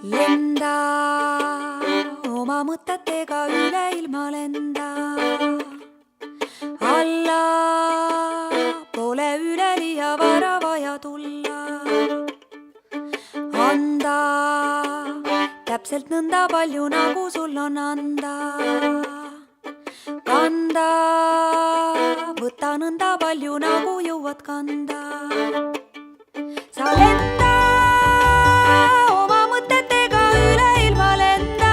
lenda oma mõtetega üle ilma lenda. Alla pole üleliia vara vaja tulla. Anda täpselt nõnda palju, nagu sul on anda. Kanda, võta nõnda palju, nagu jõuad kanda. Sa lenda oma mõtetega üle ilma lenda.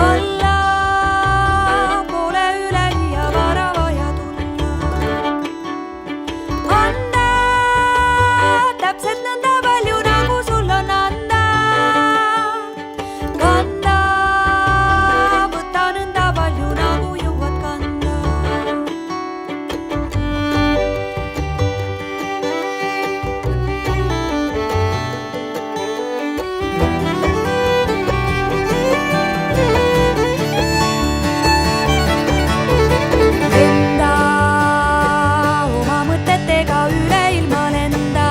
Alla pole üleliia vara vaja tulla. Anda täpselt nõnda palju, nagu sul on anda. Kanda, võta nõnda palju, nagu jõuad kanda. Lenda oma mõtetega üle ilma lenda.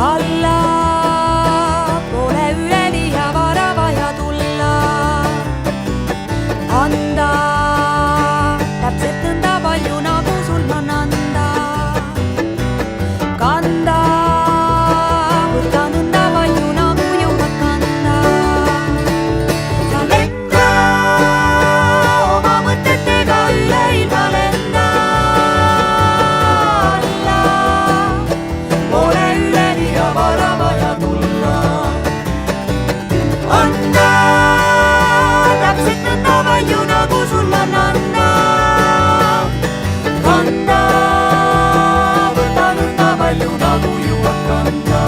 Alla pole üleliia vara vaja tulla. Anda täpselt nõnda palju, nagu sul on anda. Kanda, võta nõnda palju, nagu jõuad kanda. Sa lenda oma mõtetega üle ilma lenda. Alla pole üleliia vara vaja tulla. Anda täpselt nõnda palju, nagu sul on anda. Kanda, võta nõnda palju, nagu jõuad kanda.